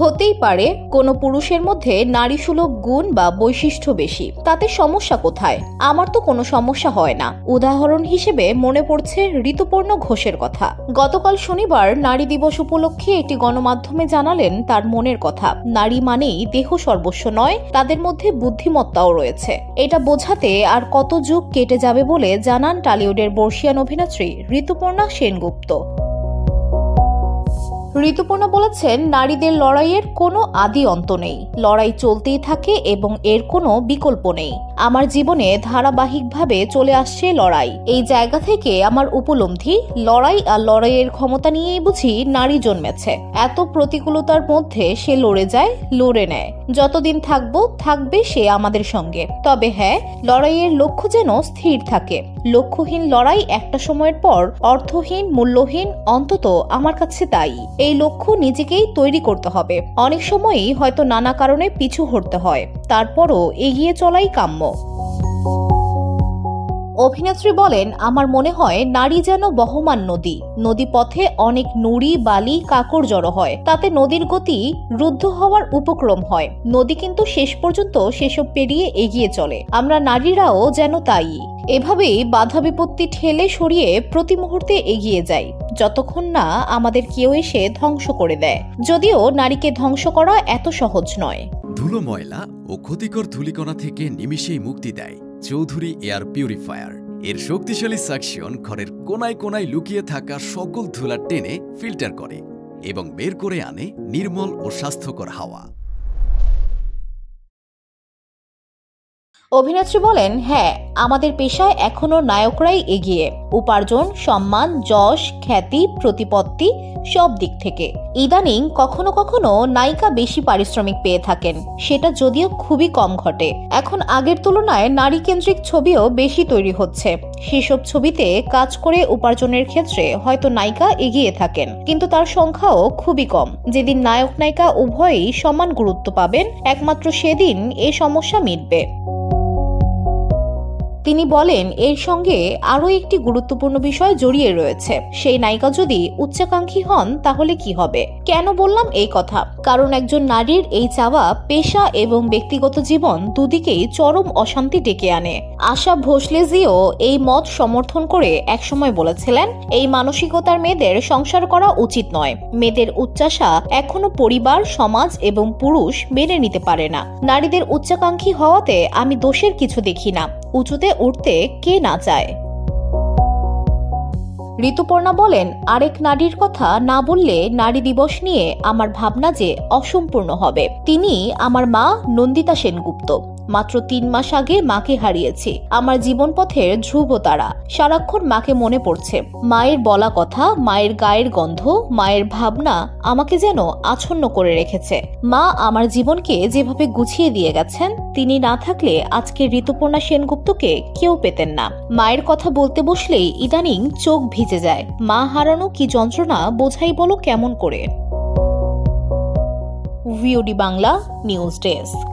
হতেই পারে কোনো পুরুষের মধ্যে নারীসুলভ গুণ বা বৈশিষ্ট্য বেশি, তাতে সমস্যা কোথায়? আমার তো কোনো সমস্যা হয় না। উদাহরণ হিসেবে মনে পড়ছে ঋতুপর্ণা ঘোষের কথা। গতকাল শনিবার নারী দিবস উপলক্ষে একটি গণমাধ্যমে জানালেন তার মনের কথা। নারী মানেই দেহ সর্বস্ব নয়, তাদের মধ্যে বুদ্ধিমত্তাও রয়েছে। এটা বোঝাতে আর কত যুগ কেটে যাবে বলে জানান টলিউডের বর্ষিয়ান অভিনেত্রী ঋতুপর্ণা সেনগুপ্ত। ঋতুপর্ণা বলেছেন, নারীদের লড়াইয়ের কোনো আদি অন্ত নেই, লড়াই চলতেই থাকে এবং এর কোনো বিকল্প নেই। আমার জীবনে ধারাবাহিকভাবে চলে আসছে লড়াই। এই জায়গা থেকে আমার উপলব্ধি, লড়াই আর লড়াইয়ের ক্ষমতা নিয়েই বুঝি নারী জন্মেছে। এত প্রতিকূলতার মধ্যে সে লড়ে যায়, লড়ে নেয়। যতদিন থাকবে সে আমাদের সঙ্গে। তবে হ্যাঁ, লড়াইয়ের লক্ষ্য যেন স্থির থাকে। লক্ষ্যহীন লড়াই একটা সময়ের পর অর্থহীন, মূল্যহীন, অন্তত আমার কাছে তাই। এই লক্ষ্য নিজেকেই তৈরি করতে হবে। অনেক সময়ই হয়তো নানা কারণে পিছু হটতে হয়, তারপরও এগিয়ে চলাই কাম্য। অভিনেত্রী বলেন, আমার মনে হয় নারী যেন বহমান নদী। নদী পথে অনেক নুড়ি, বালি, কাকড় জড়ো হয়, তাতে নদীর গতি রুদ্ধ হওয়ার উপক্রম হয়। নদী কিন্তু শেষ পর্যন্ত সেসব পেরিয়ে এগিয়ে চলে। আমরা নারীরাও যেন তাই। এভাবেই বাধা বিপত্তি ঠেলে সরিয়ে প্রতি মুহূর্তে এগিয়ে যাই, যতক্ষণ না আমাদের কেউ এসে ধ্বংস করে দেয়। যদিও নারীকে ধ্বংস করা এত সহজ নয়। ধুলো, ময়লা ও ক্ষতিকর ধূলিকণা থেকে নিমিষেই মুক্তি দেয় চৌধুরী এয়ার পিউরিফায়ার। এর শক্তিশালী সাকশন ঘরের কোনায় কোনায় লুকিয়ে থাকা সকল ধুলা টেনে ফিল্টার করে এবং বের করে আনে নির্মল ও স্বাস্থ্যকর হাওয়া। অভিনেত্রী বলেন, হ্যাঁ, আমাদের পেশায় এখনো নায়করাই এগিয়ে। উপার্জন, সম্মান, যশ, খ্যাতি, প্রতিপত্তি সব দিক থেকে। ইদানিং কখনো কখনো নায়িকা বেশি পারিশ্রমিক পেয়ে থাকেন, সেটা যদিও খুবই কম ঘটে। এখন আগের তুলনায় নারী কেন্দ্রিক ছবিও বেশি তৈরি হচ্ছে। সেসব ছবিতে কাজ করে উপার্জনের ক্ষেত্রে হয়তো নায়িকা এগিয়ে থাকেন, কিন্তু তার সংখ্যাও খুবই কম। যেদিন নায়ক নায়িকা উভয়ই সমান গুরুত্ব পাবেন, একমাত্র সেদিন এ সমস্যা মিটবে। তিনি বলেন, এর সঙ্গে আরও একটি গুরুত্বপূর্ণ বিষয় জড়িয়ে রয়েছে। সেই নায়িকা যদি উচ্চাকাঙ্ক্ষী হন তাহলে কি হবে? কেন বললাম এই কথা? কারণ একজন নারীর এই চাওয়া পেশা এবং ব্যক্তিগত জীবন দুদিকেই চরম অশান্তি ডেকে আনে। আশা ভোসলেজিও এই মত সমর্থন করে একসময় বলেছিলেন, এই মানসিকতার মেয়েদের সংসার করা উচিত নয়। মেয়েদের উচ্চাশা এখনো পরিবার, সমাজ এবং পুরুষ মেনে নিতে পারে না। নারীদের উচ্চাকাঙ্ক্ষী হওয়াতে আমি দোষের কিছু দেখি না। উঁচুতে উঠতে কে না চায়? ঋতুপর্ণা বলেন, আরেক নারীর কথা না বললে নারী দিবস নিয়ে আমার ভাবনা যে অসম্পূর্ণ হবে। তিনি আমার মা নন্দিতা সেনগুপ্ত। মাত্র 3 মাস আগে মাকে হারিয়েছি। আমার জীবন পথের ধ্রুব তারা। সারাক্ষণ মাকে মনে পড়ছে। মায়ের বলা কথা, মায়ের গায়ের গন্ধ, মায়ের ভাবনা আমাকে যেন আচ্ছন্ন করে রেখেছে। মা আমার জীবনকে যেভাবে গুছিয়ে দিয়ে গেছেন, তিনি না থাকলে আজকে ঋতুপর্ণা সেনগুপ্তকে কেউ পেতেন না। মায়ের কথা বলতে বসলেই ইদানিং চোখ ভিজে যায়। মা হারানো কি যন্ত্রণা বোঝাই বলো কেমন করে। VOD Bangla news desk.